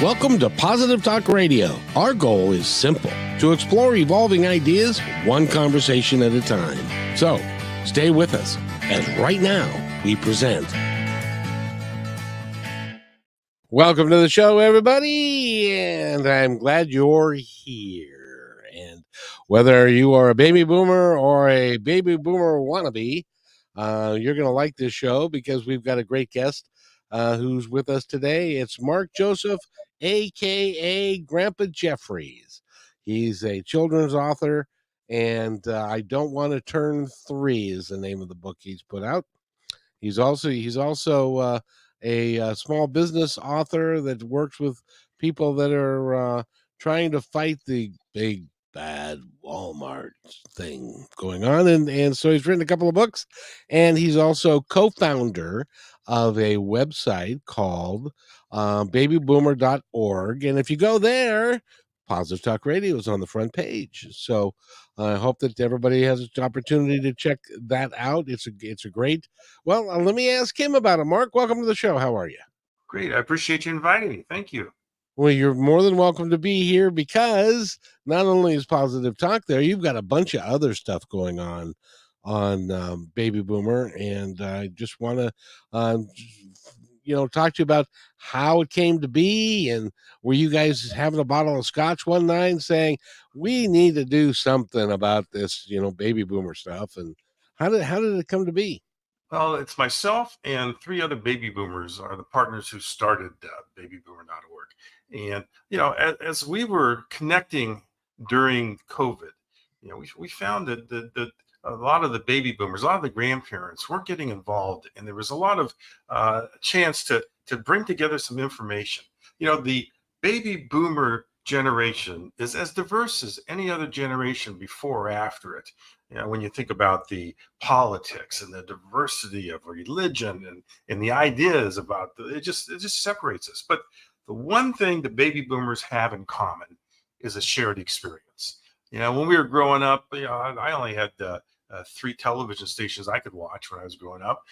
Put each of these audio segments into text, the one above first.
Welcome to Positive Talk Radio. Our goal is simple: to explore evolving ideas one conversation at a time. So, stay with us as right now we present. Welcome to the show, everybody, and I'm glad you're here. And whether you are a baby boomer or a baby boomer wannabe, you're going to like this show because we've got a great guest who's with us today. It's Mark Joseph, a.k.a. Grandpa Jeffries. He's a children's author, and I Don't Want to Turn 3 is the name of the book he's put out. He's also a small business author that works with people that are trying to fight the big bad Walmart thing going on, and so he's written a couple of books, and he's also co-founder of a website called babyboomer.org, and if you go there, Positive Talk Radio is on the front page. So I hope that everybody has an opportunity to check that out. It's a great. Well, let me ask him about it. Mark, welcome to the show. How are you? Great. I appreciate you inviting me. Thank you. Well, you're more than welcome to be here because not only is Positive Talk there, you've got a bunch of other stuff going on Baby Boomer, and I just want to, talk to you about how it came to be, and were you guys having a bottle of scotch one night and saying we need to do something about this, Baby Boomer stuff, and how did it come to be? Well, it's myself and three other baby boomers are the partners who started babyboomer.org. And, as we were connecting during COVID, we found that a lot of the baby boomers, a lot of the grandparents weren't getting involved. And there was a lot of chance to bring together some information. The baby boomer generation is as diverse as any other generation before or after it. When you think about the politics and the diversity of religion and the ideas about it just separates us. But the one thing the baby boomers have in common is a shared experience. When we were growing up, I only had 3 television stations I could watch when I was growing up.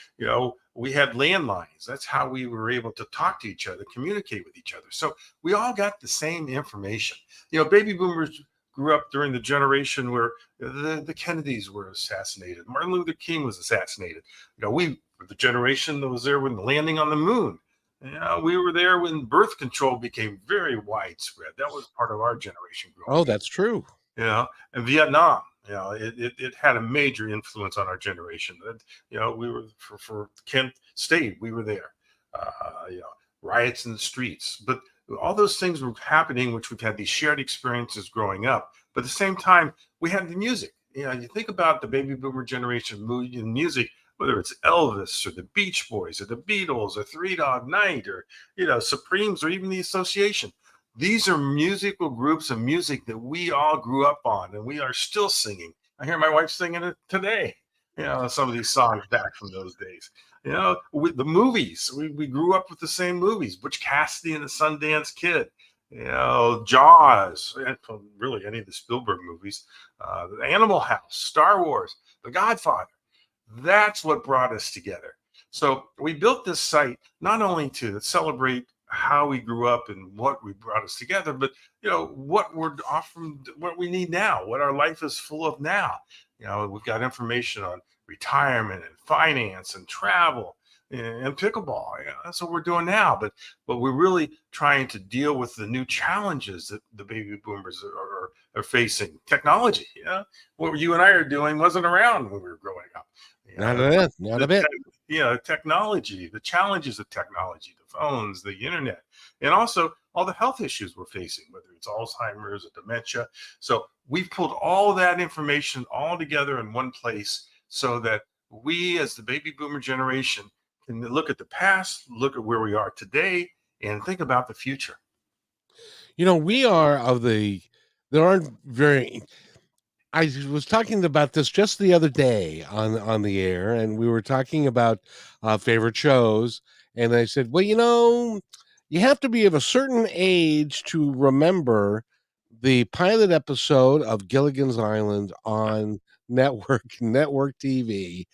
We had landlines. That's how we were able to talk to each other, communicate with each other. So we all got the same information. Baby boomers grew up during the generation where the Kennedys were assassinated. Martin Luther King was assassinated. We were the generation that was there when the landing on the moon. We were there when birth control became very widespread. That was part of our generation growing up. Oh, that's true. And Vietnam, it had a major influence on our generation. We were for Kent State, we were there. Riots in the streets, but all those things were happening, which we've had these shared experiences growing up. But at the same time, we had the music. You think about the baby boomer generation music, whether it's Elvis or the Beach Boys or the Beatles or Three Dog Night or, Supremes or even the Association. These are musical groups of music that we all grew up on and we are still singing. I hear my wife singing it today. Some of these songs back from those days. With the movies, we grew up with the same movies. Butch Cassidy and the Sundance Kid. Jaws, and really any of the Spielberg movies, the Animal House, Star Wars, The Godfather. That's what brought us together. So we built this site not only to celebrate how we grew up and what we brought us together, but what we're offering, what we need now, what our life is full of now. We've got information on retirement and finance and travel and pickleball. That's what we're doing now. But we're really trying to deal with the new challenges that the baby boomers are facing. Technology. What you and I are doing wasn't around when we were growing up. Not a bit. Technology, the challenges of technology, the phones, the internet, and also all the health issues we're facing, whether it's Alzheimer's or dementia. So we've pulled all that information all together in one place so that we as the baby boomer generation can look at the past, look at where we are today, and think about the future. We are there aren't very. I was talking about this just the other day on the air, and we were talking about favorite shows, and I said, well, you have to be of a certain age to remember the pilot episode of Gilligan's Island on network TV,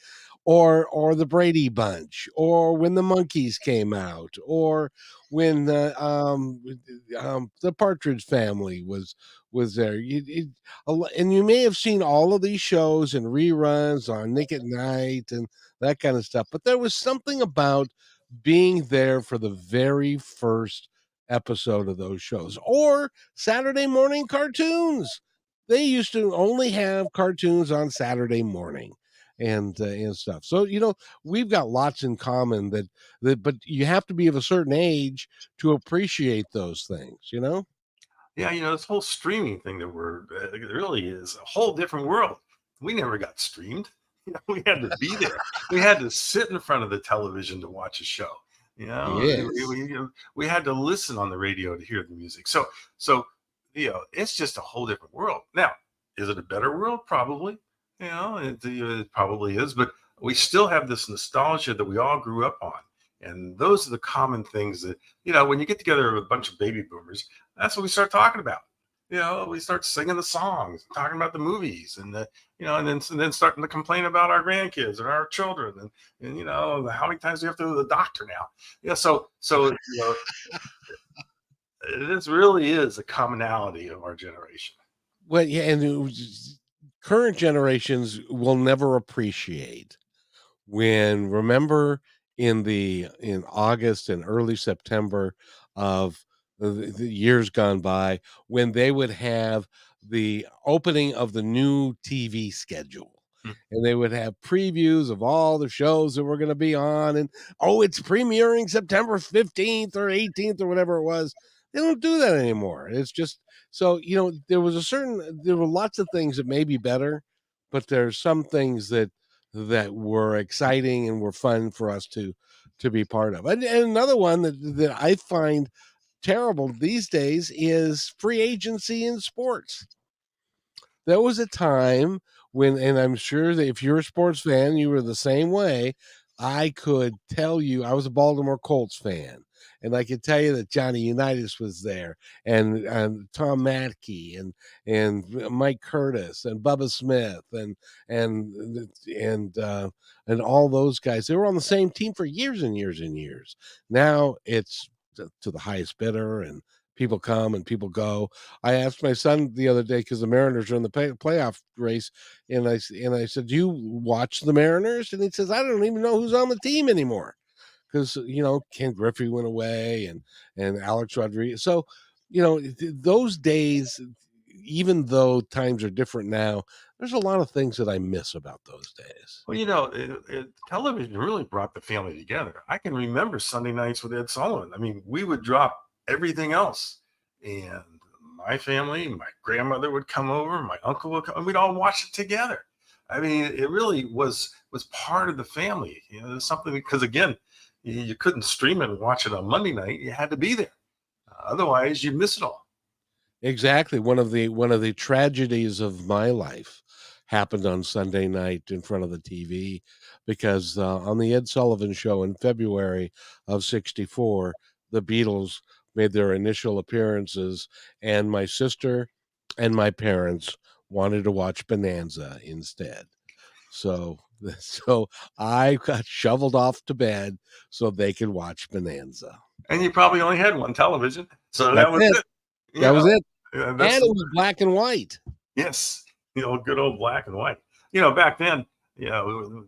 or the Brady Bunch, or when the Monkees came out, or when the Partridge Family was there. And you may have seen all of these shows and reruns on Nick at Night and that kind of stuff. But there was something about being there for the very first episode of those shows, or Saturday morning cartoons. They used to only have cartoons on Saturday morning and stuff. So we've got lots in common but you have to be of a certain age to appreciate those things. Yeah, this whole streaming thing that it really is a whole different world. We never got streamed. We had to be there. We had to sit in front of the television to watch a show. Yes. We had to listen on the radio to hear the music. So it's just a whole different world. Now, is it a better world? Probably. It probably is, but we still have this nostalgia that we all grew up on. And those are the common things that, when you get together with a bunch of baby boomers, that's what we start talking about. We start singing the songs, talking about the movies, and and then starting to complain about our grandkids and our children, and how many times we have to go to the doctor now. So this really is a commonality of our generation. Well, yeah, and current generations will never appreciate remember in August and early September of the years gone by, when they would have the opening of the new TV schedule, Hmm. and they would have previews of all the shows that were going to be on, and it's premiering September 15th or 18th or whatever it was. They don't do that anymore. It's just so there were lots of things that may be better, but there's some things that were exciting and were fun for us to be part of. And another one that I find terrible these days is free agency in sports. There was a time when, and I'm sure that if you're a sports fan, you were the same way. I could tell you, I was a Baltimore Colts fan, and I could tell you that Johnny Unitas was there, and Tom Matkey, and Mike Curtis, and Bubba Smith, and all those guys. They were on the same team for years and years and years. Now it's to the highest bidder, and people come and people go. I asked my son the other day, because the Mariners are in the playoff race, and I said, "Do you watch the Mariners?" And he says, "I don't even know who's on the team anymore, because Ken Griffey went away, and Alex Rodriguez." So those days, even though times are different now, there's a lot of things that I miss about those days. Well, television really brought the family together. I can remember Sunday nights with Ed Sullivan. I mean, we would drop everything else, and my family, my grandmother would come over, my uncle would come, and we'd all watch it together. I mean, it really was part of the family. Something, because again, you couldn't stream it and watch it on Monday night. You had to be there. Otherwise, you miss it all. Exactly. One of the tragedies of my life happened on Sunday night in front of the TV, because on the Ed Sullivan Show in February of '64, the Beatles made their initial appearances, and my sister and my parents wanted to watch Bonanza instead. So so I got shoveled off to bed so they could watch Bonanza. And you probably only had one television, so That's that was it. it. That was it. That's And it was black and white. yes, good old black and white. Back then,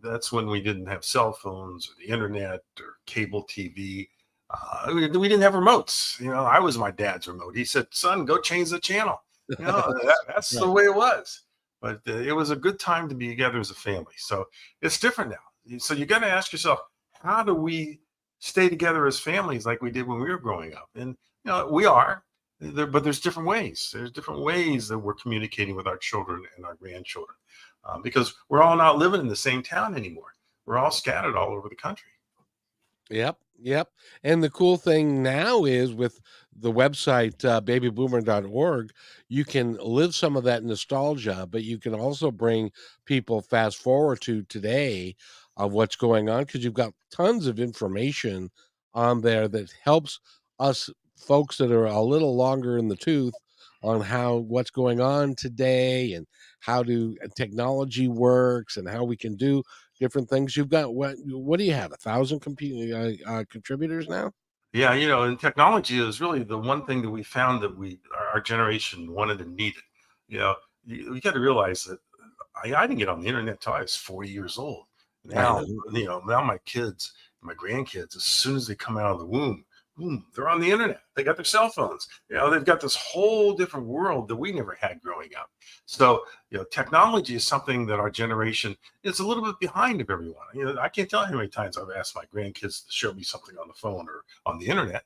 that's when we didn't have cell phones or the internet or cable TV. We didn't have remotes. I was my dad's remote. He said, "Son, go change the channel." That's the Right. way it was. But it was a good time to be together as a family. So it's different now. So you got to ask yourself, how do we stay together as families like we did when we were growing up? And we are. But there's different ways. There's different ways that we're communicating with our children and our grandchildren, because we're all not living in the same town anymore. We're all scattered all over the country. Yep, yep. And the cool thing now is, with the website babyboomer.org, you can live some of that nostalgia, but you can also bring people fast forward to today of what's going on, because you've got tons of information on there that helps us folks that are a little longer in the tooth on what's going on today, and how technology works, and how we can do different things. You've got what do you have? 1,000 contributors now? Yeah, and technology is really the one thing that we found that our generation wanted and needed. You know, you got to realize that I didn't get on the internet till I was 40 years old. I Now, know. now my kids, my grandkids, as soon as they come out of the womb, boom, they're on the internet. They got their cell phones. They've got this whole different world that we never had growing up. So, technology is something that our generation is a little bit behind of everyone. I can't tell you how many times I've asked my grandkids to show me something on the phone or on the internet,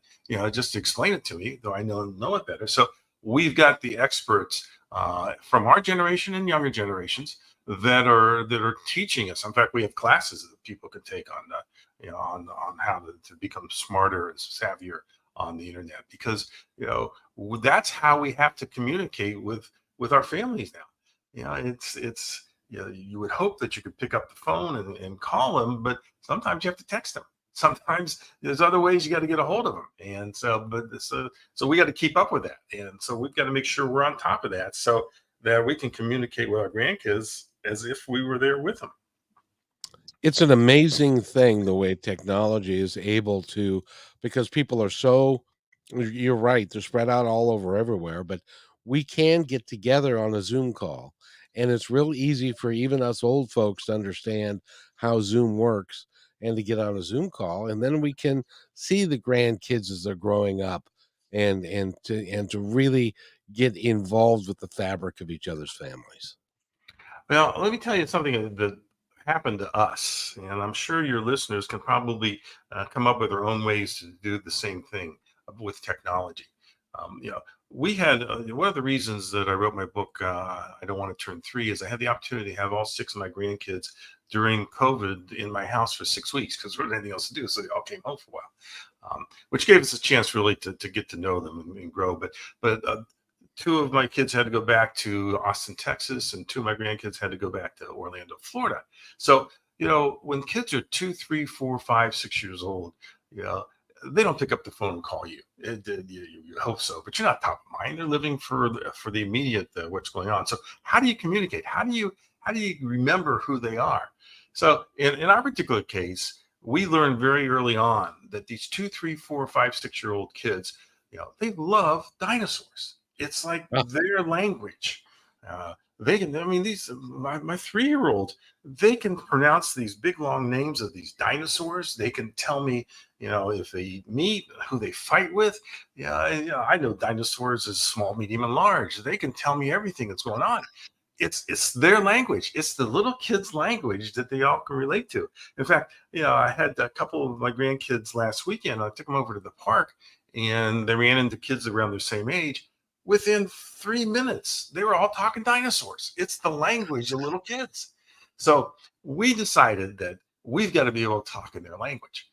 just to explain it to me, though I know it better. So we've got the experts from our generation and younger generations that are teaching us. In fact, we have classes that people can take on on how to become smarter and savvier on the internet, because that's how we have to communicate with our families now. It's you would hope that you could pick up the phone and call them, but sometimes you have to text them. Sometimes there's other ways you got to get a hold of them, and so we got to keep up with that, and so we've got to make sure we're on top of that, so that we can communicate with our grandkids as if we were there with them. It's an amazing thing the way technology is able to, because people are so, you're right, they're spread out all over everywhere, but we can get together on a Zoom call. And it's real easy for even us old folks to understand how Zoom works and to get on a Zoom call. And then we can see the grandkids as they're growing up and to really get involved with the fabric of each other's families. Well, let me tell you something that happened to us, and I'm sure your listeners can probably come up with their own ways to do the same thing with technology. We had one of the reasons that I wrote my book, I Don't Want to Turn Three, is I had the opportunity to have all six of my grandkids during COVID in my house for 6 weeks because there wasn't anything else to do. So they all came home for a while, which gave us a chance really to get to know them and grow. But two of my kids had to go back to Austin, Texas, and two of my grandkids had to go back to Orlando, Florida. So, when kids are 2, 3, 4, 5, 6 years old, you know, they don't pick up the phone and call you. You hope so, but you're not top of mind. They're living for the immediate what's going on. So, how do you communicate? How do you remember who they are? So, in our particular case, we learned very early on that these 2, 3, 4, 5, 6 year old kids, they love dinosaurs. It's like Oh, their language. They can, I mean, my 3 year old, they can pronounce these big long names of these dinosaurs. They can tell me, if they meet, who they fight with. Yeah, I know dinosaurs as small, medium, and large. They can tell me everything that's going on. It's their language. It's the little kids' language that they all can relate to. In fact, I had a couple of my grandkids last weekend. I took them over to the park, and they ran into kids around their same age. Within 3 minutes, they were all talking dinosaurs. It's the language of little kids. So we decided that we've got to be able to talk in their language.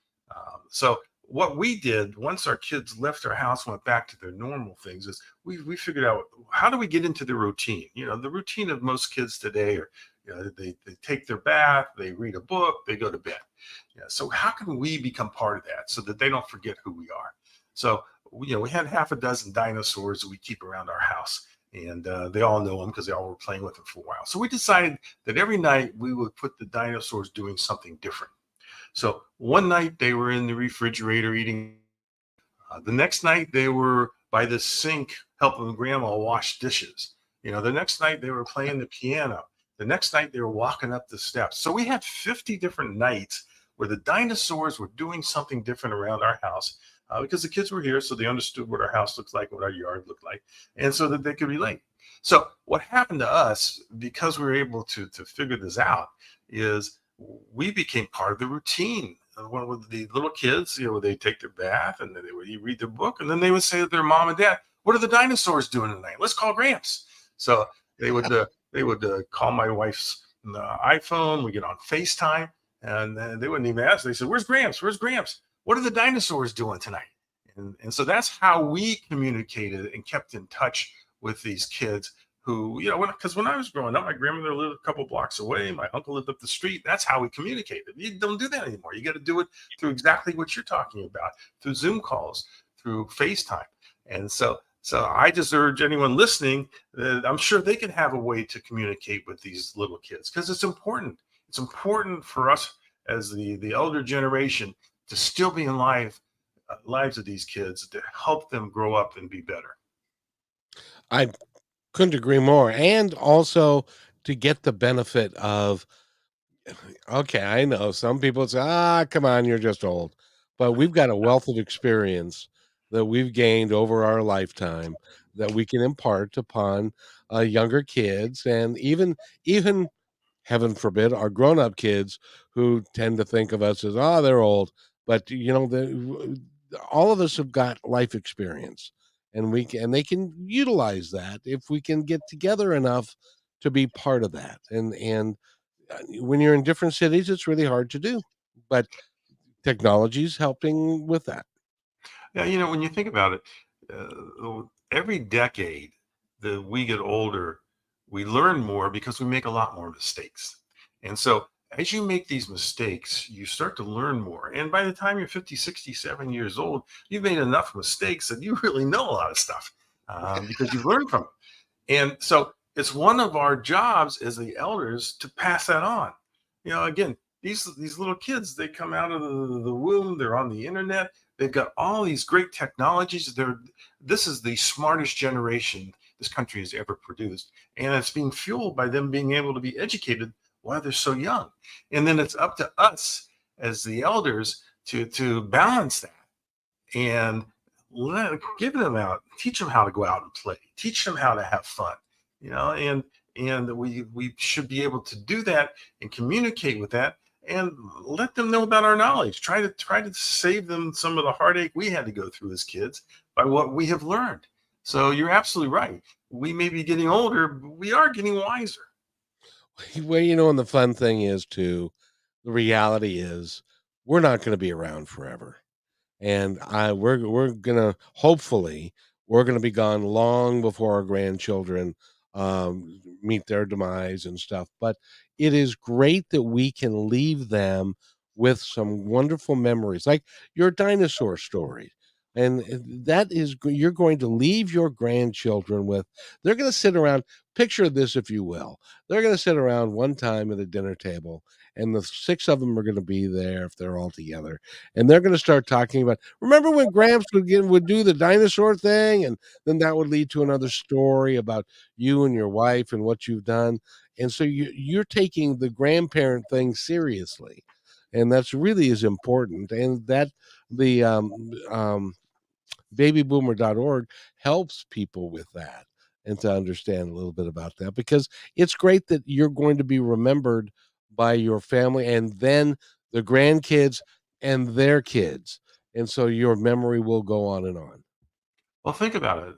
So what we did once our kids left our house, went back to their normal things, is we figured out, how do we get into the routine? The routine of most kids today are, they take their bath, they read a book, they go to bed. So how can we become part of that so that they don't forget who we are? So we had half a dozen dinosaurs that we keep around our house, and they all know them because they all were playing with them for a while. So we decided that every night we would put the dinosaurs doing something different. So one night they were in the refrigerator eating. The next night they were by the sink helping grandma wash dishes. The next night they were playing the piano. The next night they were walking up the steps. So we had 50 different nights where the dinosaurs were doing something different around our house, because the kids were here, so they understood what our house looks like, what our yard looked like, and so that they could relate. So what happened to us, because we were able to figure this out, is we became part of the routine. When with the little kids, they take their bath and then they would read their book, and then they would say to their mom and dad, "What are the dinosaurs doing tonight? Let's call Gramps." So they would call my wife's iPhone. We get on FaceTime, and they wouldn't even ask. They said, "Where's Gramps? Where's Gramps? What are the dinosaurs doing tonight?" And so that's how we communicated and kept in touch with these kids who, because when I was growing up, my grandmother lived a couple blocks away. My uncle lived up the street. That's how we communicated. You don't do that anymore. You got to do it through exactly what you're talking about, through Zoom calls, through FaceTime. And so I just urge anyone listening that I'm sure they can have a way to communicate with these little kids, because it's important. it's important for us as the elder generation to still be in lives of these kids to help them grow up and be better. I couldn't agree more, and also to get the benefit of okay, I know some people say, "Ah, come on, you're just old." But we've got a wealth of experience that we've gained over our lifetime that we can impart upon, younger kids and even, heaven forbid, our grown-up kids who tend to think of us as, "Oh, they're old." But, all of us have got life experience, and they can utilize that if we can get together enough to be part of that, and when you're in different cities, it's really hard to do, but technology's helping with that. Yeah, when you think about it, every decade that we get older, we learn more because we make a lot more mistakes. And so as you make these mistakes, you start to learn more. And by the time you're 50, 60, 7 years old, you've made enough mistakes that you really know a lot of stuff because you've learned from them. And so it's one of our jobs as the elders to pass that on. Again, these little kids, they come out of the womb, they're on the internet, they've got all these great technologies. This is the smartest generation this country has ever produced. And it's being fueled by them being able to be educated while they're so young. And then it's up to us as the elders to balance that and give them out, teach them how to go out and play, teach them how to have fun, and we should be able to do that and communicate with that and let them know about our knowledge. Try to save them some of the heartache we had to go through as kids by what we have learned. So you're absolutely right. We may be getting older, but we are getting wiser. Well, and the fun thing is too, the reality is we're not gonna be around forever. And we're gonna hopefully we're gonna be gone long before our grandchildren meet their demise and stuff. But it is great that we can leave them with some wonderful memories, like your dinosaur story. And you're going to leave your grandchildren with. They're going to sit around. Picture this, if you will. They're going to sit around one time at a dinner table, and the six of them are going to be there if they're all together, and they're going to start talking about. Remember when Gramps would do the dinosaur thing, and then that would lead to another story about you and your wife and what you've done, and so you're taking the grandparent thing seriously, and that's really is important, and that the babyboomer.org helps people with that and to understand a little bit about that because it's great that you're going to be remembered by your family and then the grandkids and their kids. And so your memory will go on and on. Well, think about it.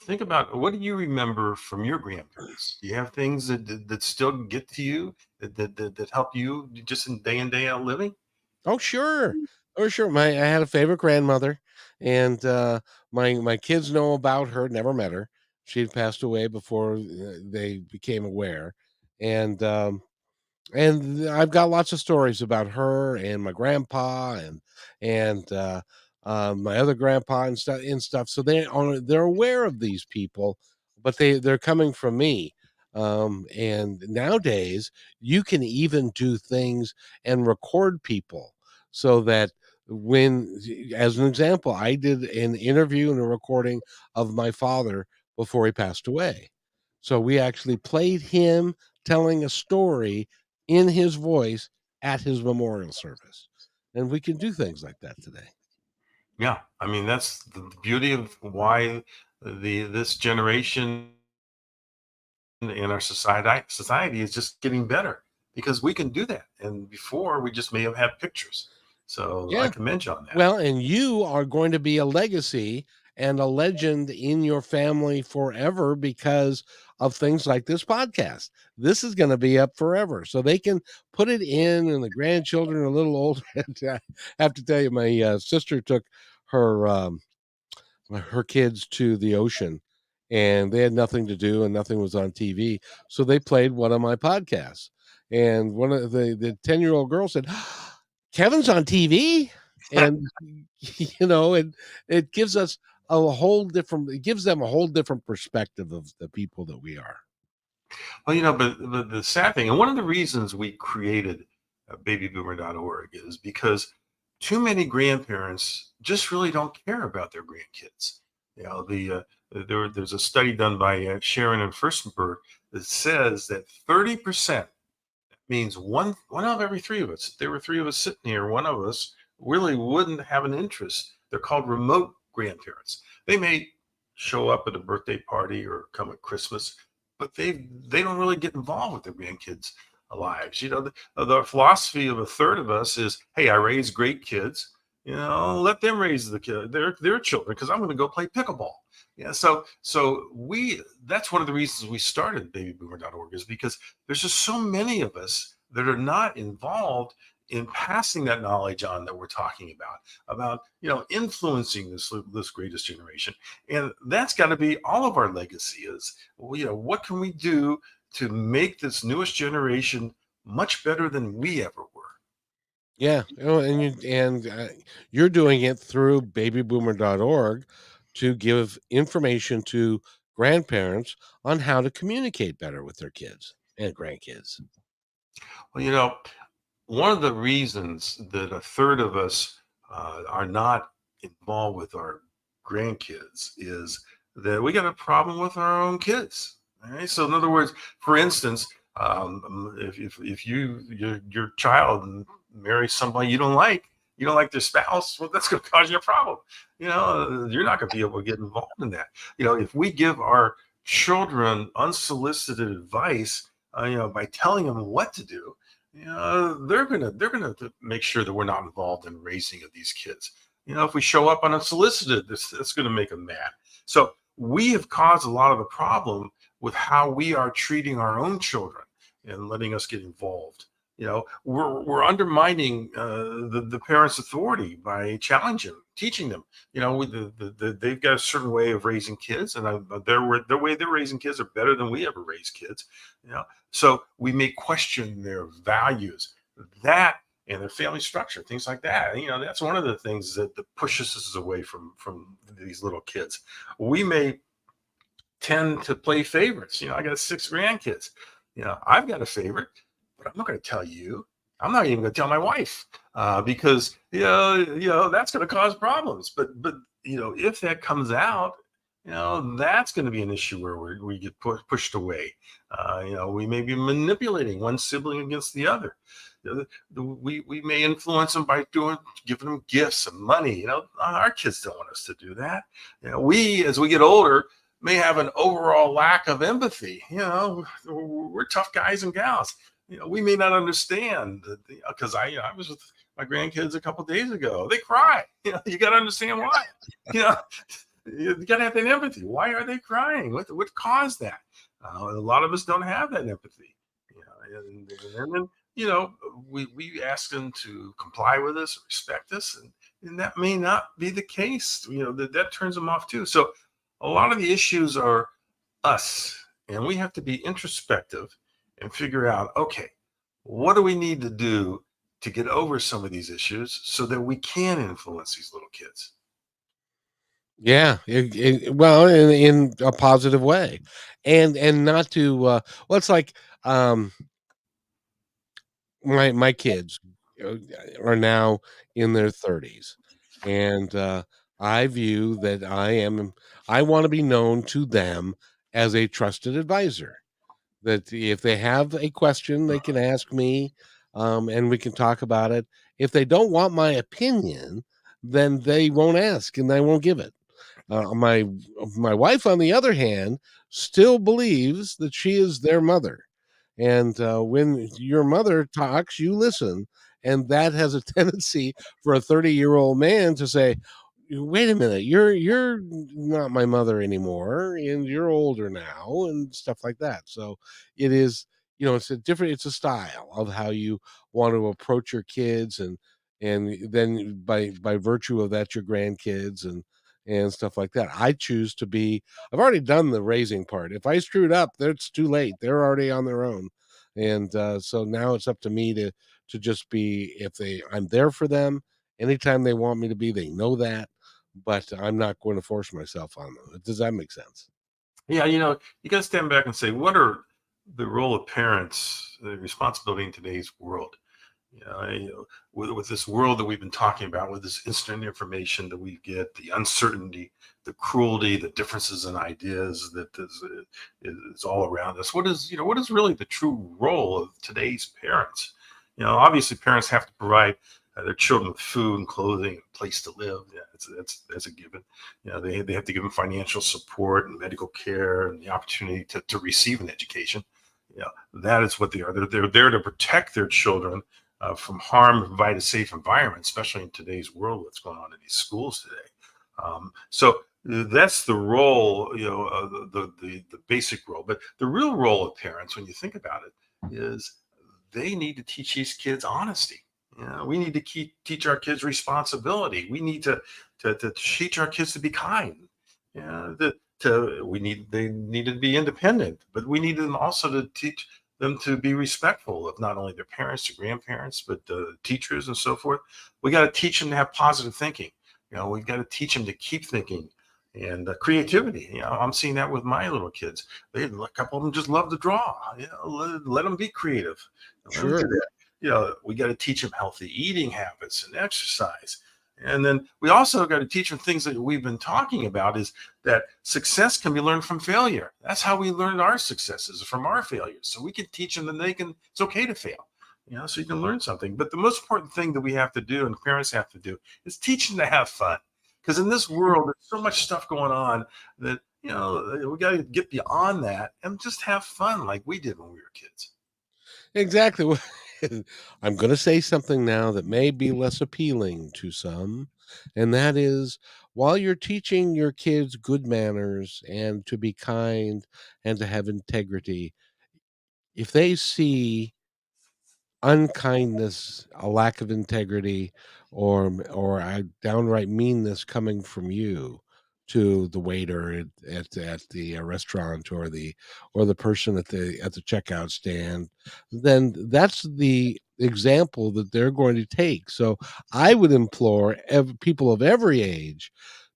Think about what do you remember from your grandparents? Do you have things that still get to you that help you just in day out living? Oh, sure. Oh, sure. I had a favorite grandmother, and my kids know about her. Never met her. She'd passed away before they became aware, and I've got lots of stories about her and my grandpa and my other grandpa and stuff. So they're aware of these people, but they're coming from me. And nowadays, you can even do things and record people so that when, as an example, I did an interview and a recording of my father before he passed away. So we actually played him telling a story in his voice at his memorial service. And we can do things like that today. Yeah, I mean that's the beauty of why this generation in our society is just getting better because we can do that. And before we just may have had pictures. So I Yeah. commend you on that. Well, and you are going to be a legacy and a legend in your family forever because of things like this podcast. This is going to be up forever. So they can put it in, and the grandchildren are a little older. I have to tell you, my sister took her her kids to the ocean and they had nothing to do and nothing was on TV. So they played one of my podcasts. And one of the 10-year-old girl said, Kevin's on TV. And it gives us it gives them a whole different perspective of the people that we are. Well, but the sad thing, and one of the reasons we created babyboomer.org is because too many grandparents just really don't care about their grandkids. There's a study done by Sharon and Furstenberg that says that 30% means one out of every three of us. If there were three of us sitting here, one of us really wouldn't have an interest. They're called remote grandparents. They may show up at a birthday party or come at Christmas, but they don't really get involved with their grandkids' lives. The philosophy of a third of us is, hey, I raise great kids. Let them raise their children because I'm going to go play pickleball. Yeah, so we that's one of the reasons we started babyboomer.org is because there's just so many of us that are not involved in passing that knowledge on that we're talking about influencing this greatest generation. And that's got to be all of our legacy is, what can we do to make this newest generation much better than we ever were? Yeah, you're doing it through babyboomer.org to give information to grandparents on how to communicate better with their kids and grandkids. Well, one of the reasons that a third of us are not involved with our grandkids is that we got a problem with our own kids. All right. So, in other words, for instance, if your child marries somebody you don't like their spouse, well, that's going to cause you a problem. You're not going to be able to get involved in that. If we give our children unsolicited advice, by telling them what to do, they're gonna make sure that we're not involved in raising of these kids. If we show up unsolicited, that's gonna make them mad. So we have caused a lot of the problem with how we are treating our own children and letting us get involved. We're undermining the parents' authority by challenging, teaching them. They've got a certain way of raising kids, and their way they're raising kids are better than we ever raised kids. So we may question their values, that and their family structure, things like that. That's one of the things that pushes us away from these little kids. We may tend to play favorites. I got 6 grandkids. I've got a favorite, but I'm not going to tell you. I'm not even going to tell my wife because that's going to cause problems. But if that comes out, that's going to be an issue where we get pushed away. We may be manipulating one sibling against the other. We may influence them by giving them gifts and money. Our kids don't want us to do that. We, as we get older, may have an overall lack of empathy. We're tough guys and gals. We may not understand because I was with my grandkids a couple of days ago. They cry. You got to understand why. You got to have that empathy. Why are they crying? What caused that? A lot of us don't have that empathy. And then we ask them to comply with us, respect us, and that may not be the case. That turns them off too. So a lot of the issues are us, and we have to be introspective and figure out, okay, what do we need to do to get over some of these issues so that we can influence these little kids? Yeah, well, in a positive way, and not to well, it's like my kids uh, are now in their 30s, and I view that I want to be known to them as a trusted advisor. That if they have a question, they can ask me, and we can talk about it. If they don't want my opinion, then they won't ask, and I won't give it. My wife, on the other hand, still believes that she is their mother, and when your mother talks, you listen, and that has a tendency for a 30-year-old man to say, "Wait a minute, you're not my mother anymore, and you're older now," and stuff like that. So it is, it's a style of how you want to approach your kids, and then by virtue of that, your grandkids and stuff like that. I've already done the raising part. If I screwed up, it's too late. They're already on their own. And so now it's up to me to just be, I'm there for them anytime they want me to be. They know that, but I'm not going to force myself on them. Does that make sense? Yeah, you got to stand back and say, what are the role of parents, the responsibility in today's world. With this world that we've been talking about, with this instant information that we get, the uncertainty, the cruelty, the differences in ideas that is all around us. What is really the true role of today's parents? Obviously, parents have to provide their children with food and clothing and a place to live. Yeah, that's a given. They have to give them financial support and medical care and the opportunity to receive an education. That is what they are. They're there to protect their children from harm, provide a safe environment, especially in today's world, what's going on in these schools today. So that's the role, the basic role. But the real role of parents, when you think about it, is they need to teach these kids honesty. We need to teach our kids responsibility. We need to teach our kids to be kind. They need to be independent, but we need them also to teach them to be respectful of not only their parents, their grandparents, but teachers and so forth. We got to teach them to have positive thinking. We've got to teach them to keep thinking and creativity. I'm seeing that with my little kids. A couple of them just love to draw. Let them be creative. Let them do Sure. that. We got to teach them healthy eating habits and exercise. And then we also got to teach them things that we've been talking about, is that success can be learned from failure. That's how we learned our successes, from our failures. So we can teach them that it's okay to fail, so you can learn something. But the most important thing that we have to do, and parents have to do, is teach them to have fun. Because in this world, there's so much stuff going on that, we got to get beyond that and just have fun like we did when we were kids. Exactly. I'm going to say something now that may be less appealing to some, and that is, while you're teaching your kids good manners and to be kind and to have integrity, if they see unkindness, a lack of integrity, or a downright meanness coming from you to the waiter at the restaurant, or the person at the checkout stand, then that's the example that they're going to take. So I would implore people of every age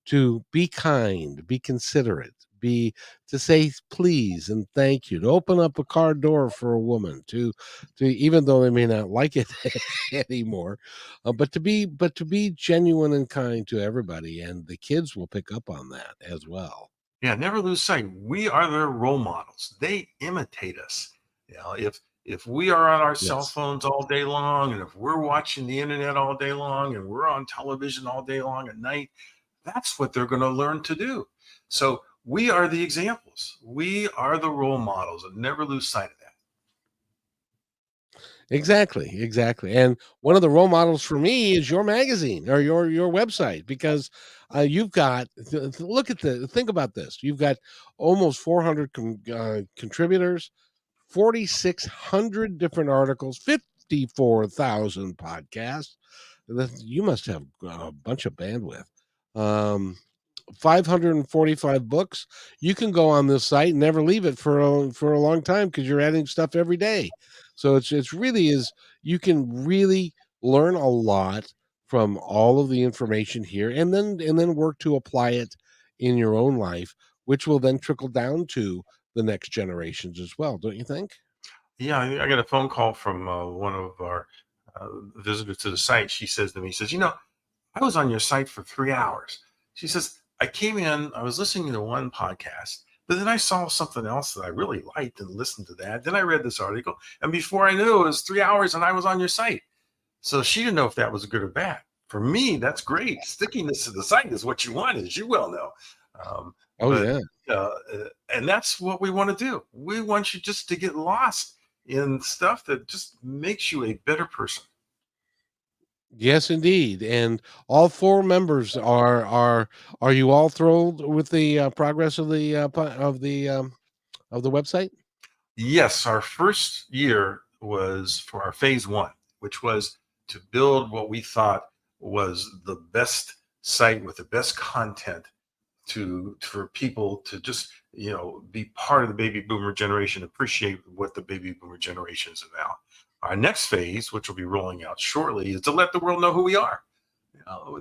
to be kind, be considerate, be to say please and thank you, to open up a car door for a woman, to even though they may not like it anymore, but to be genuine and kind to everybody, and the kids will pick up on that as well. Yeah, never lose sight. We are their role models. They imitate us. If we are on our cell Yes. phones all day long, and if we're watching the internet all day long, and we're on television all day long at night, that's what they're going to learn to do. So we are the examples. We are the role models, and never lose sight of that. Exactly, exactly. And one of the role models for me is your magazine, or your website, because you've got look at the think about this. You've got almost 400 contributors, 4,600 different articles, 54,000 podcasts. You must have a bunch of bandwidth. Um, 545 books. You can go on this site and never leave it for a long time, because you're adding stuff every day. So it's really is you can really learn a lot from all of the information here, and then work to apply it in your own life, which will then trickle down to the next generations as well, don't you think? Yeah, I got a phone call from one of our visitors to the site. She says to me, she says, I was on your site for 3 hours. She says, I came in, I was listening to one podcast, but then I saw something else that I really liked and listened to that. Then I read this article, and before I knew it was 3 hours and I was on your site. So she didn't know if that was good or bad. For me, that's great. Stickiness to the site is what you want, as you well know. Um, Oh but yeah. and that's what we want to do. We want you just to get lost in stuff that just makes you a better person. Yes, indeed. And all four members are you all thrilled with the progress of the of the website? Yes, our first year was for our phase one, which was to build what we thought was the best site with the best content for people to just be part of the baby boomer generation, appreciate what the baby boomer generation is about. Our next phase, which will be rolling out shortly, is to let the world know who we are.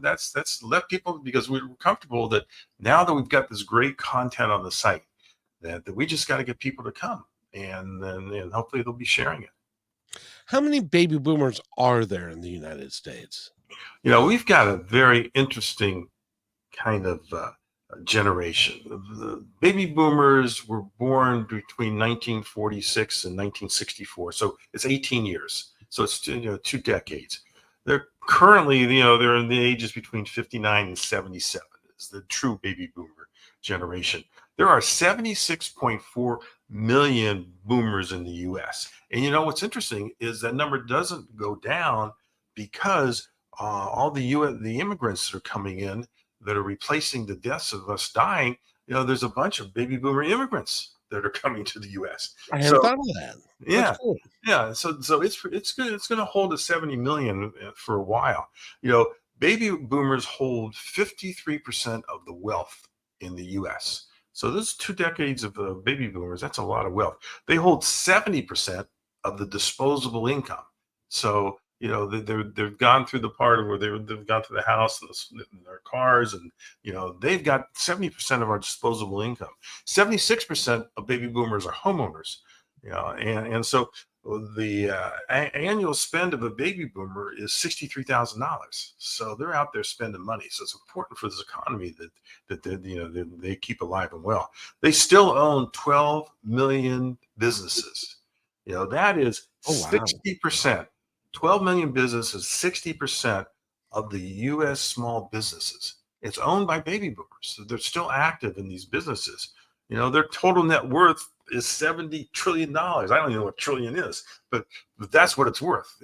That's let people, because we're comfortable that now that we've got this great content on the site, that we just got to get people to come. and then and hopefully they'll be sharing it. How many baby boomers are there in the United States? We've got a very interesting kind of generation. The baby boomers were born between 1946 and 1964, so it's 18 years. So it's 2 decades. They're currently, they're in the ages between 59 and 77. Is the true baby boomer generation. There are 76.4 million boomers in the U.S. And what's interesting is that number doesn't go down because all the immigrants that are coming in that are replacing the deaths of us dying, there's a bunch of baby boomer immigrants that are coming to the U.S. I hadn't So thought of that. That's yeah, cool. yeah. So it's going to hold a 70 million for a while. You know, Baby boomers hold 53% of the wealth in the U.S. So this 2 decades of baby boomers, that's a lot of wealth. They hold 70% of the disposable income. So they've gone through the part of where they've gone through the house and their cars, and they've got 70% of our disposable income. 76% of baby boomers are homeowners. And so the annual spend of a baby boomer is $63,000. So they're out there spending money. So it's important for this economy that they keep alive and well. They still own 12 million businesses. That is Oh, wow. 60%. 12 million businesses, 60% of the U.S. small businesses. It's owned by baby boomers. So they're still active in these businesses. Their total net worth is $70 trillion. I don't even know what trillion is, but that's what it's worth.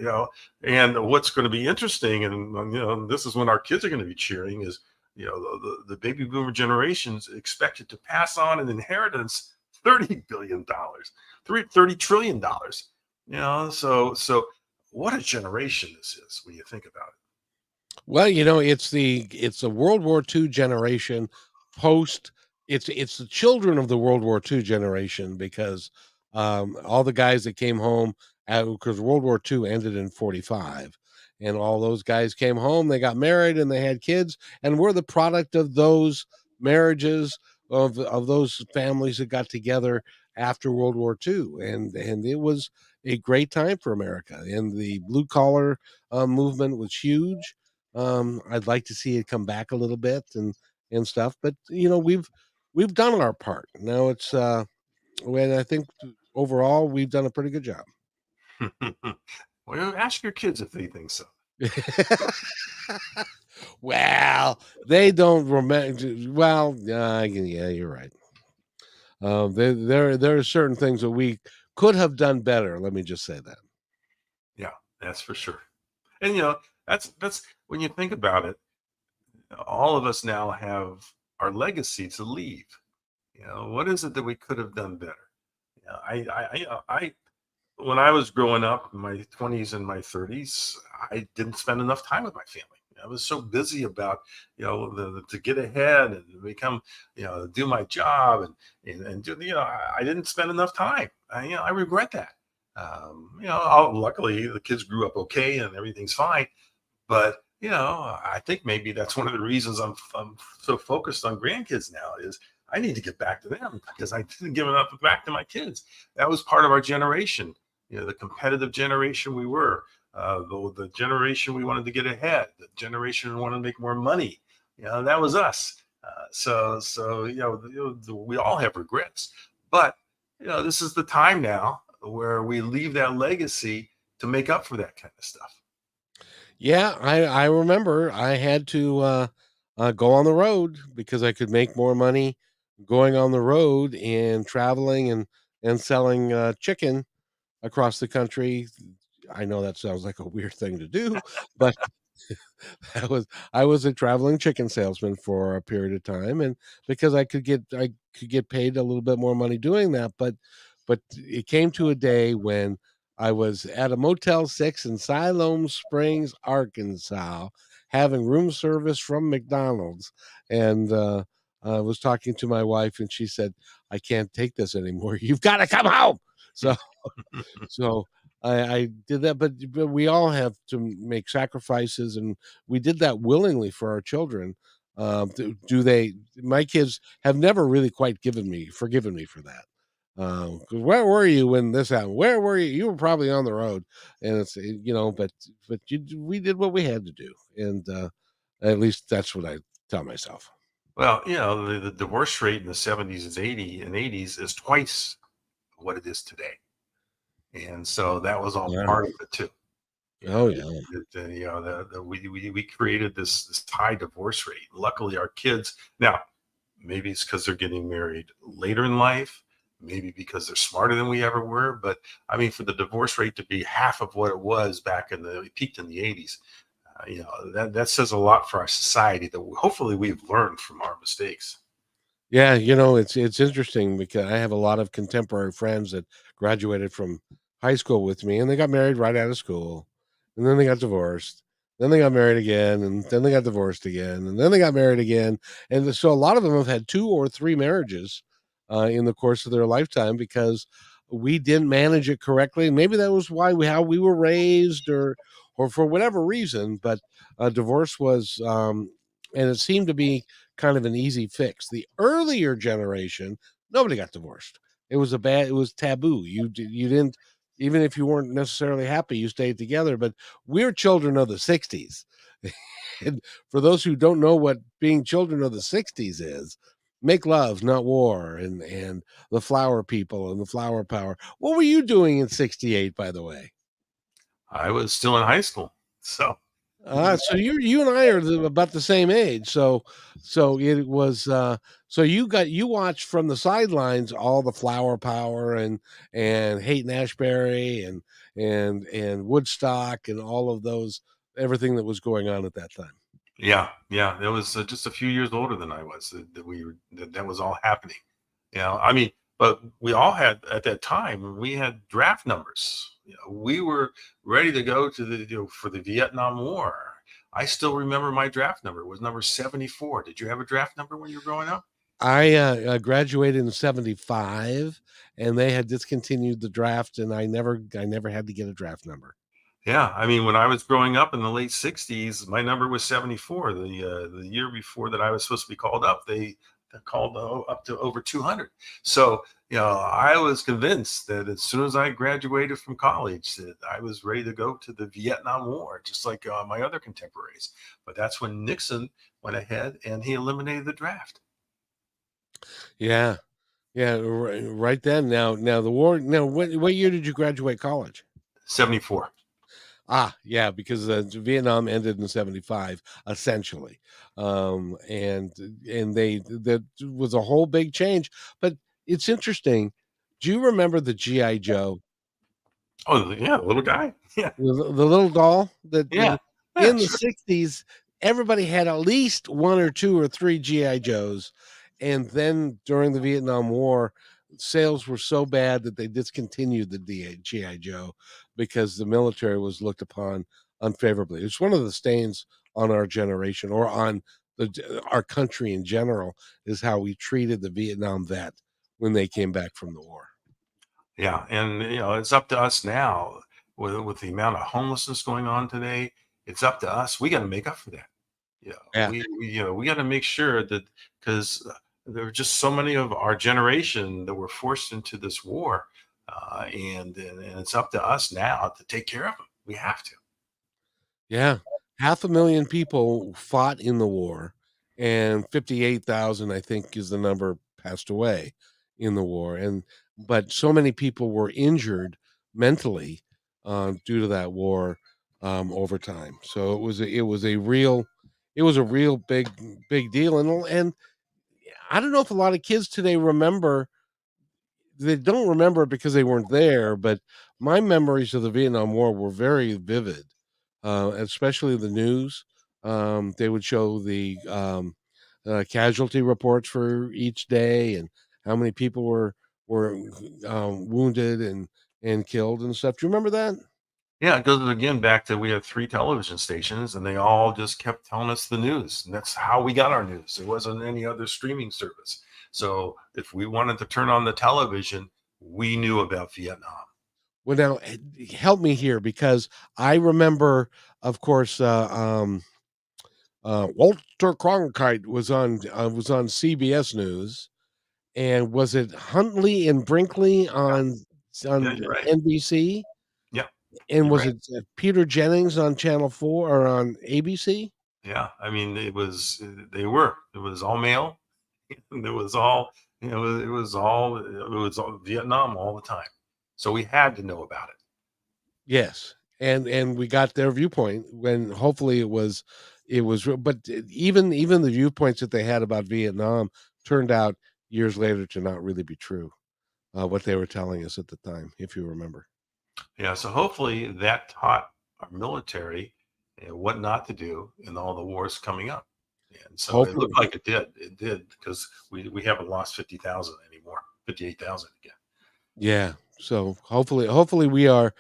And what's going to be interesting, and this is when our kids are going to be cheering, is the baby boomer generation is expected to pass on an inheritance $30 billion, $30 trillion. So what a generation this is when you think about it. Well, it's the World War II generation post. It's the children of the World War II generation because all the guys that came home because World War II ended in 45, and all those guys came home. They got married and they had kids, and we're the product of those marriages of those families that got together after World War II, and it was a great time for America, and the blue collar movement was huge. I'd like to see it come back a little bit and stuff, but we've done our part. Now it's when I think overall we've done a pretty good job. Well, ask your kids if they think so. Well, they don't remember. Well, yeah, you're right. There are certain things that we could have done better. Let me just say that. Yeah, that's for sure. And that's when you think about it, all of us now have our legacy to leave. What is it that we could have done better? I when I was growing up in my 20s and my 30s, I didn't spend enough time with my family. I was so busy about, to get ahead and become, do my job and do, I didn't spend enough time. I regret that. Luckily the kids grew up okay and everything's fine. But I think maybe that's one of the reasons I'm so focused on grandkids now is I need to get back to them because I didn't give enough back to my kids. That was part of our generation, the competitive generation we were, the generation we wanted to get ahead, the generation we wanted to make more money. That was us. So we all have regrets, but this is the time now where we leave that legacy to make up for that kind of stuff. Yeah, I remember I had to go on the road because I could make more money going on the road and traveling and selling chicken across the country. I know that sounds like a weird thing to do, but I was a traveling chicken salesman for a period of time, and because I could get paid a little bit more money doing that, but it came to a day when I was at a Motel 6 in Siloam Springs, Arkansas, having room service from McDonald's, and I was talking to my wife, and she said, "I can't take this anymore. You've got to come home." So so I did that, but we all have to make sacrifices, and we did that willingly for our children. Do they? My kids have never really quite forgiven me for that. Where were you when this happened? Where were you? You were probably on the road, and but we did what we had to do, and at least that's what I tell myself. Well, the divorce rate in the 70s is 80 and 80s is twice what it is today. And so that was all Yeah. part of it too. Oh yeah. We created this high divorce rate. Luckily, our kids now, maybe it's because they're getting married later in life, maybe because they're smarter than we ever were. But I mean, for the divorce rate to be half of what it was back in it peaked in the 80s, that says a lot for our society that hopefully we've learned from our mistakes. Yeah, it's interesting because I have a lot of contemporary friends that graduated from high school with me, and they got married right out of school, and then they got divorced, then they got married again, and then they got divorced again, and then they got married again, and so a lot of them have had 2 or 3 marriages, in the course of their lifetime because we didn't manage it correctly, and maybe that was why how we were raised or for whatever reason, but, divorce was, and it seemed to be kind of an easy fix. The earlier generation, nobody got divorced. It was taboo. You didn't, even if you weren't necessarily happy, you stayed together. But we're children of the 60s. And for those who don't know what being children of the 60s is, make love, not war, and the flower people and the flower power. What were you doing in 68, by the way? I was still in high school, so So you and I are about the same age. So it was so you watched from the sidelines all the flower power and Haight Ashbury and Woodstock and all of those, everything that was going on at that time. yeah. It was just a few years older than I was that was all happening. I mean, but we all had at that time we had draft numbers. We were ready to go to for the Vietnam War. I still remember my draft number was number 74. Did you have a draft number when you were growing up? I graduated in 75 and they had discontinued the draft and I never had to get a draft number. Yeah, I mean, when I was growing up in the late '60s, my number was 74. The year before that I was supposed to be called up, they called up to over 200. So, I was convinced that as soon as I graduated from college, that I was ready to go to the Vietnam War, just like my other contemporaries. But that's when Nixon went ahead and he eliminated the draft. Yeah. Yeah, right then. Now the war. Now, what year did you graduate college? 74. Yeah, because Vietnam ended in 75, essentially, and that was a whole big change. But it's interesting. Do you remember the GI Joe? Oh, yeah, the little guy. Yeah, The little doll that yeah, yeah, in the sure. 60s, everybody had at least 1 or 2 or 3 GI Joes, and then during the Vietnam War, sales were so bad that they discontinued the GI Joe because the military was looked upon unfavorably. It's one of the stains on our generation or on our country in general is how we treated the Vietnam vet when they came back from the war. Yeah, and it's up to us now with the amount of homelessness going on today. It's up to us. We got to make up for that. Yeah. We got to make sure that because there are just so many of our generation that were forced into this war, and it's up to us now to take care of them. We have to. Yeah. 500,000 people fought in the war, and 58,000, I think, is the number, passed away in the war, and but so many people were injured mentally, due to that war, over time. So it was a real big deal, and I don't know if a lot of kids today remember. They don't remember it because they weren't there, but my memories of the Vietnam War were very vivid, especially the news. They would show the casualty reports for each day and how many people were wounded and killed and stuff. Do you remember that? Yeah, it goes again back to we had three television stations, and they all just kept telling us the news, and that's how we got our news. There wasn't any other streaming service, so if we wanted to turn on the television, we knew about Vietnam. Well, now help me here because I remember, of course, Walter Cronkite was on CBS News. And was it Huntley and Brinkley Yeah, yeah, on you're right. NBC? Yeah, And you're was right. it Peter Jennings on Channel 4 or on ABC? Yeah, I mean, they were. It was all male. And it was all, it was all Vietnam all the time. So we had to know about it. Yes, and we got their viewpoint when hopefully but even the viewpoints that they had about Vietnam turned out years later to not really be true, what they were telling us at the time, if you remember. Yeah, so hopefully that taught our military what not to do in all the wars coming up. And so it looked Hopefully. like it did. It did because we haven't lost 50,000 anymore, 58,000 again. Yeah. So hopefully we are,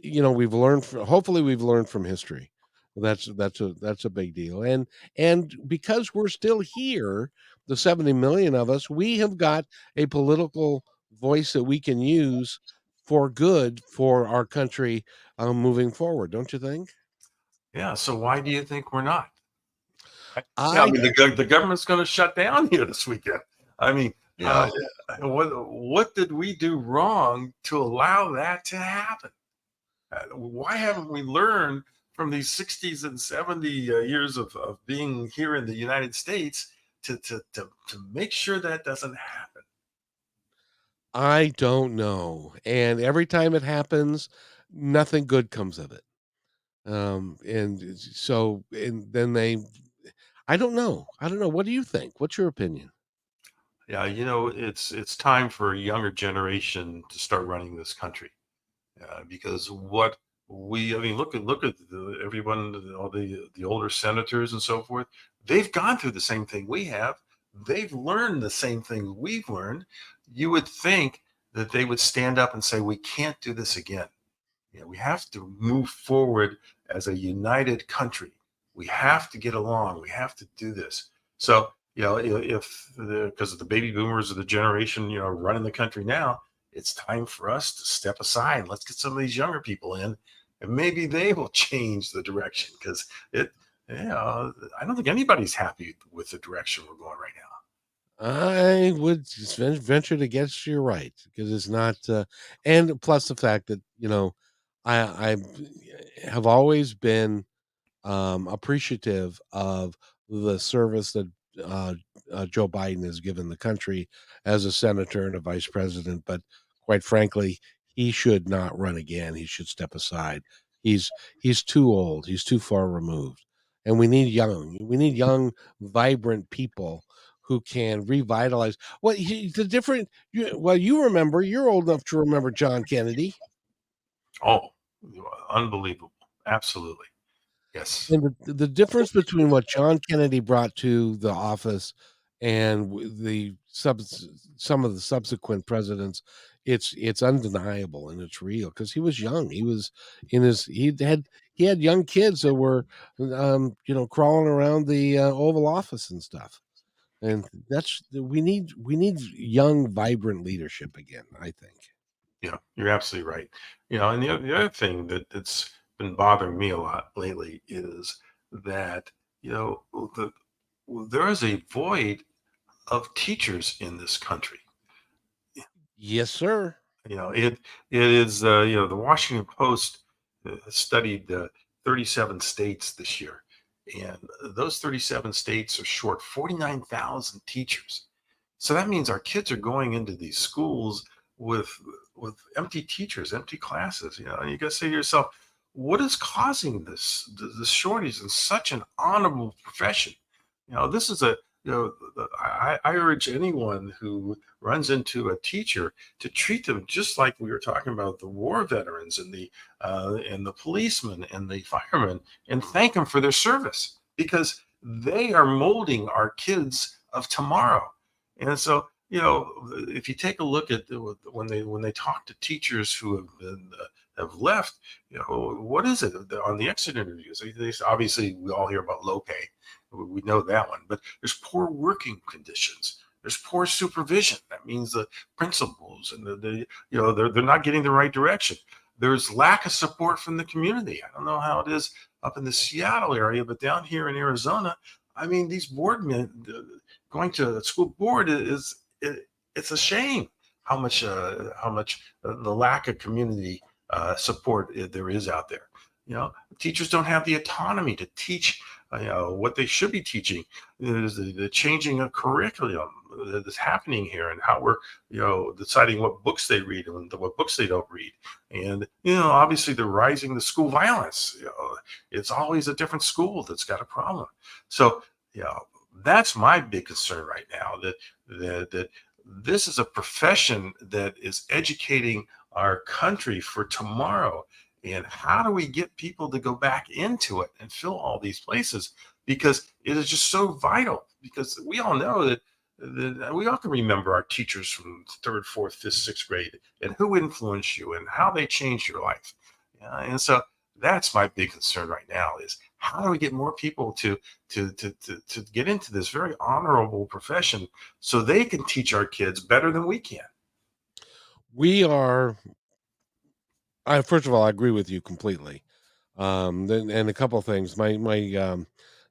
hopefully we've learned from history. That's a big deal. And because we're still here, the 70 million of us, we have got a political voice that we can use for good for our country, moving forward, don't you think? Yeah, so why do you think we're not? Yeah, I I mean, the government's going to shut down here this weekend. I mean, uh, what did we do wrong to allow that to happen? Why haven't we learned from these 60s and 70 years of being here in the United States to make sure that doesn't happen? I don't know. And every time it happens, nothing good comes of it. And then I don't know. I don't know. What do you think? What's your opinion? Yeah, it's time for a younger generation to start running this country. Because I mean, look at everyone, all the older senators and so forth. They've gone through the same thing we have. They've learned the same thing we've learned. You would think that they would stand up and say, "We can't do this again. We have to move forward as a united country. We have to get along. We have to do this." So, if because the baby boomers are the generation, running the country now, it's time for us to step aside. Let's get some of these younger people in, and maybe they will change the direction because it, I don't think anybody's happy with the direction we're going right now. I would venture to guess you're right because it's not, and plus the fact that I have always been appreciative of the service that uh, Joe Biden has given the country as a senator and a vice president. But quite frankly, he should not run again. He should step aside. He's too old. He's too far removed, and we need young, vibrant people who can revitalize. The different. You remember. You're old enough to remember John Kennedy. Oh, unbelievable! Absolutely, yes. And the difference between what John Kennedy brought to the office and some of the subsequent presidents, it's undeniable and it's real because he was young. He was in his he had young kids that were crawling around the Oval Office and stuff. And that's we need young, vibrant leadership again, I think. Yeah, you're absolutely right. And the other thing that's been bothering me a lot lately is that, you know, the, there is a void of teachers in this country. Yes, sir. It is, the Washington Post studied 37 states this year, and those 37 states are short 49,000 teachers. So that means our kids are going into these schools with with empty teachers, empty classes. And you got to say to yourself, what is causing this shortage in such an honorable profession? This is a I urge anyone who runs into a teacher to treat them just like we were talking about the war veterans and the policemen and the firemen, and thank them for their service because they are molding our kids of tomorrow. And so, if you take a look at when they talk to teachers who have left, what is it on the exit interviews? Obviously, we all hear about low pay. We know that one, but there's poor working conditions. There's poor supervision. That means the principals and they're not getting the right direction. There's lack of support from the community. I don't know how it is up in the Seattle area, but down here in Arizona, I mean, these board men going to a school board it's a shame how much the lack of community support there is out there. Teachers don't have the autonomy to teach what they should be teaching. There's the changing of curriculum that's happening here, and how we're deciding what books they read and what books they don't read. And obviously the rising the school violence. It's always a different school that's got a problem. So that's my big concern right now, that this is a profession that is educating our country for tomorrow. And how do we get people to go back into it and fill all these places? Because it is just so vital. Because we all know that we all can remember our teachers from third, fourth, fifth, sixth grade, and who influenced you and how they changed your life. And so that's my big concern right now, is how do we get more people to get into this very honorable profession so they can teach our kids better than we can. We are first of all, I agree with you completely. Then and a couple of things. My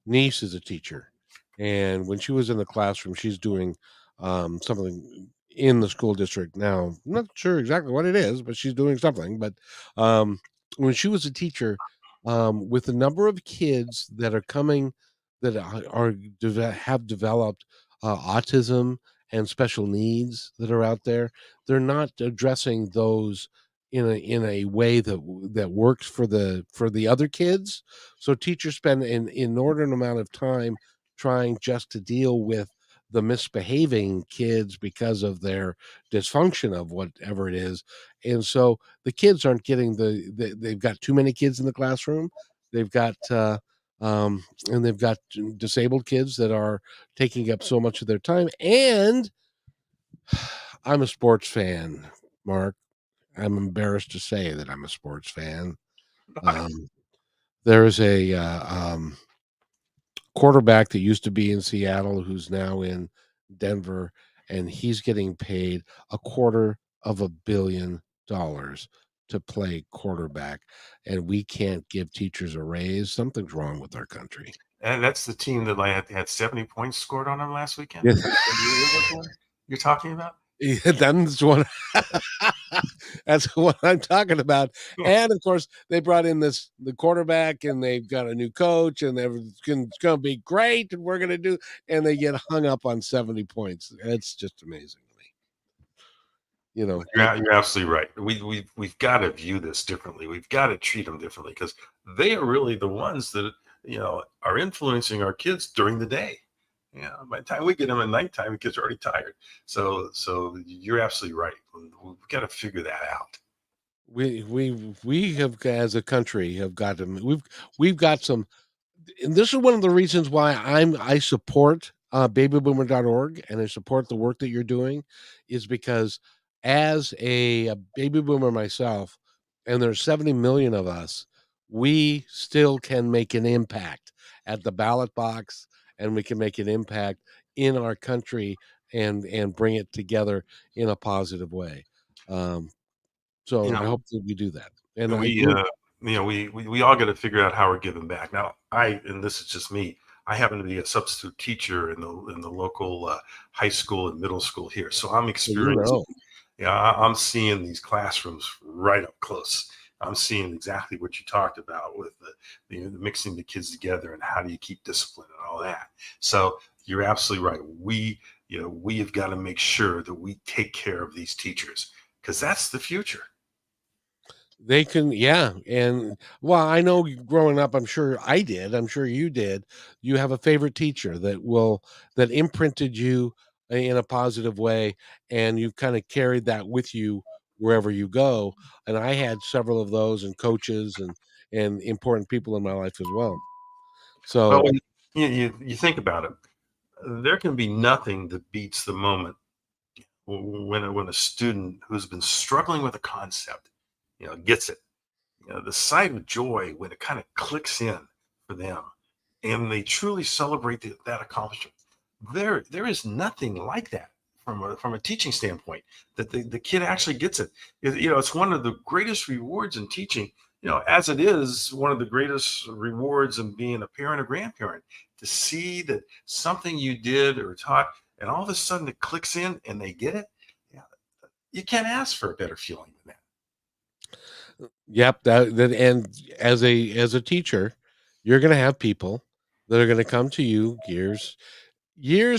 niece is a teacher, and when she was in the classroom, she's doing something in the school district now. I'm not sure exactly what it is, but she's doing something. But um, when she was a teacher, with the number of kids that are coming that have developed autism and special needs that are out there, they're not addressing those in a way that works for the other kids. So teachers spend an inordinate amount of time trying just to deal with the misbehaving kids because of their dysfunction of whatever it is. And so the kids aren't getting they've got too many kids in the classroom. They've got and they've got disabled kids that are taking up so much of their time. And I'm a sports fan, Mark. I'm embarrassed to say that I'm a sports fan. Um, there is a quarterback that used to be in Seattle who's now in Denver, and he's getting paid $250 million to play quarterback, and we can't give teachers a raise. Something's wrong with our country. And that's the team that had 70 points scored on them last weekend. Yeah. Is that the one you're talking about? Yeah, that's what that's what I'm talking about. Yeah. And of course, they brought in the quarterback, and they've got a new coach, and it's going to be great, and we're going to do. And they get hung up on 70 points. It's just amazing to me. You're absolutely right. We've got to view this differently. We've got to treat them differently, because they are really the ones that are influencing our kids during the day. By the time we get them at nighttime, the kids are already tired. So you're absolutely right. We've got to figure that out. We have, as a country, have got to. We've got some. And this is one of the reasons why I support babyboomer.org, and I support the work that you're doing, is because as a baby boomer myself, and there's 70 million of us, we still can make an impact at the ballot box, and we can make an impact in our country, and bring it together in a positive way. Um, You so I know, hope that we do that. And I we agree. we all got to figure out how we're giving back. Now, and this is just me. I happen to be a substitute teacher in the local high school and middle school here, so I'm So you experiencing. know. Yeah, I'm seeing these classrooms right up close. I'm seeing exactly what you talked about with the mixing the kids together, and how do you keep discipline and all that. So you're absolutely right. We have got to make sure that we take care of these teachers, because that's the future. They can, yeah, and well, I know growing up, I'm sure I did, I'm sure you did. You have a favorite teacher that imprinted you in a positive way, and you've kinda carried that with you wherever you go, and I had several of those, and coaches, and important people in my life as well. Well, So, when you think about it, there can be nothing that beats the moment when a student who's been struggling with a concept, gets it. The sight of joy when it kind of clicks in for them, and they truly celebrate that accomplishment. There is nothing like that from a teaching standpoint, that the kid actually gets it. It's one of the greatest rewards in teaching, as it is one of the greatest rewards in being a parent or grandparent, to see that something you did or taught, and all of a sudden it clicks in and they get it. you can't ask for a better feeling than that. Yep. And as a teacher, you're going to have people that are going to come to you years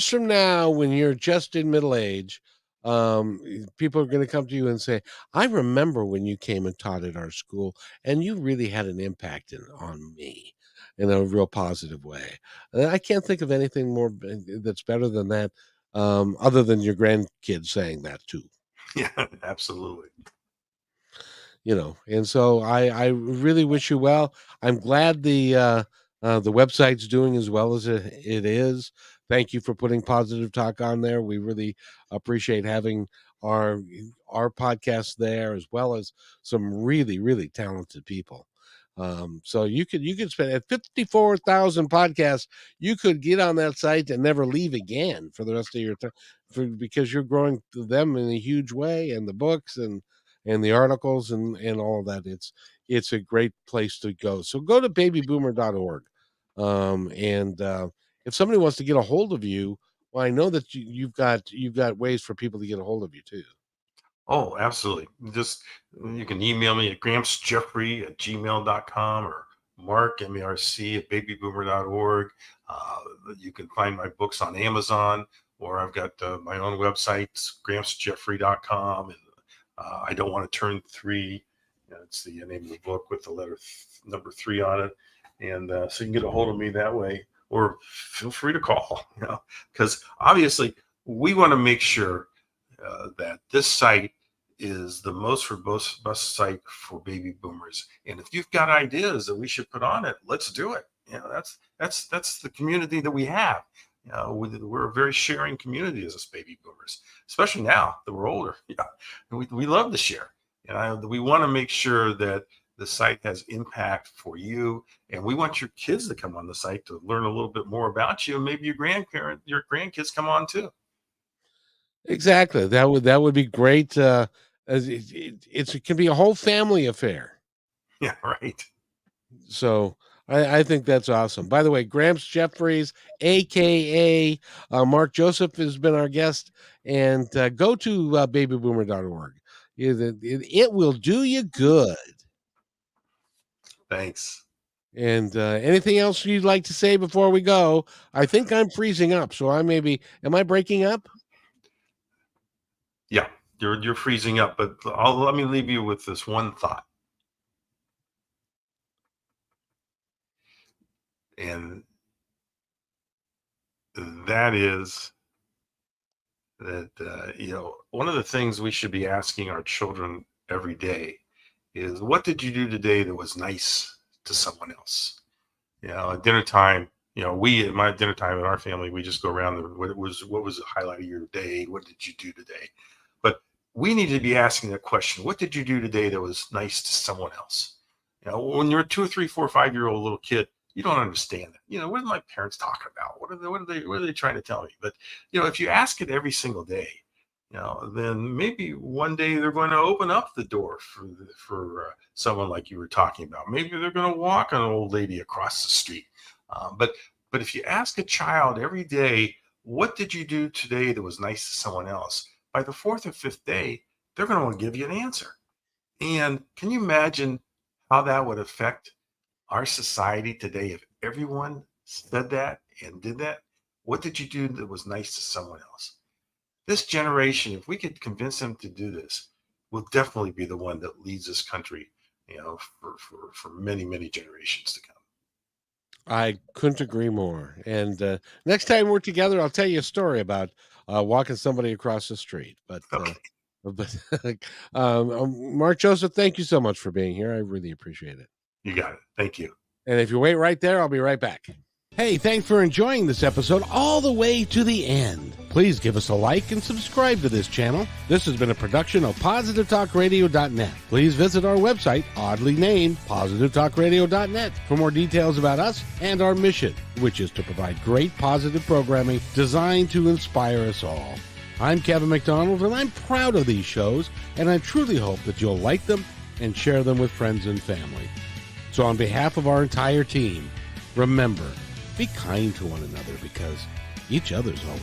from now, when you're just in middle age. People are going to come to you and say, I remember when you came and taught at our school, and you really had an impact on me in a real positive way. I can't think of anything more that's better than that, other than your grandkids saying that too. Yeah, absolutely. And so I really wish you well. I'm glad the website's doing as well as it is. Thank you for putting Positive Talk on there. We really appreciate having our our podcast there, as well as some really, really talented people. So you could spend at 54,000 podcasts. You could get on that site and never leave again for the rest of your time, because you're growing them in a huge way, and the books and the articles and all of that. It's a great place to go. So go to babyboomer.org. And if somebody wants to get a hold of you, well, I know that you've got ways for people to get a hold of you too. Oh, absolutely. Just you can email me at grampsjeffrey@gmail.com or Mark, MARC, at babyboomer.org. You can find my books on Amazon, or I've got my own website, grampsjeffrey.com. And I Don't Want to Turn 3. It's the name of the book with the number 3 on it. And so you can get a hold of me that way, or feel free to call, because obviously we want to make sure that this site is the most robust site for baby boomers. And if you've got ideas that we should put on it, let's do it. That's the community that we have. We're a very sharing community as us baby boomers, especially now that we're older. We love to share. We want to make sure that the site has impact for you, and we want your kids to come on the site to learn a little bit more about you, and maybe your grandkids come on too. Exactly. That would be great. As it can be a whole family affair. Yeah, right. So I think that's awesome. By the way, Gramps Jeffries, aka Mark Joseph, has been our guest. And go to babyboomer.org. It will do you good. Thanks. And anything else you'd like to say before we go? I think I'm freezing up, so am I breaking up? Yeah, you're freezing up, but let me leave you with this one thought. And that is that, one of the things we should be asking our children every day is, what did you do today that was nice to someone else? At dinner time, we at my dinner time in our family, we just go around what was the highlight of your day? What did you do today? But we need to be asking the question, what did you do today that was nice to someone else? When you're a 2 or 3, 4, 5-year-old little kid, you don't understand it. What are my parents talking about? What are they trying to tell me? But if you ask it every single day, then maybe one day they're going to open up the door for someone like you were talking about. Maybe they're going to walk an old lady across the street. But if you ask a child every day, what did you do today that was nice to someone else? By the 4th or 5th day, they're going to want to give you an answer. And can you imagine how that would affect our society today if everyone said that and did that? What did you do that was nice to someone else? This generation, if we could convince them to do this, will definitely be the one that leads this country, for many, many generations to come. I couldn't agree more. And next time we're together, I'll tell you a story about walking somebody across the street. But Okay. Mark Joseph, thank you so much for being here. I really appreciate it. You got it. Thank you. And if you wait right there, I'll be right back. Hey, thanks for enjoying this episode all the way to the end. Please give us a like and subscribe to this channel. This has been a production of PositiveTalkRadio.net. Please visit our website, oddly named PositiveTalkRadio.net, for more details about us and our mission, which is to provide great positive programming designed to inspire us all. I'm Kevin McDonald, and I'm proud of these shows, and I truly hope that you'll like them and share them with friends and family. So on behalf of our entire team, remember, be kind to one another, because each other's all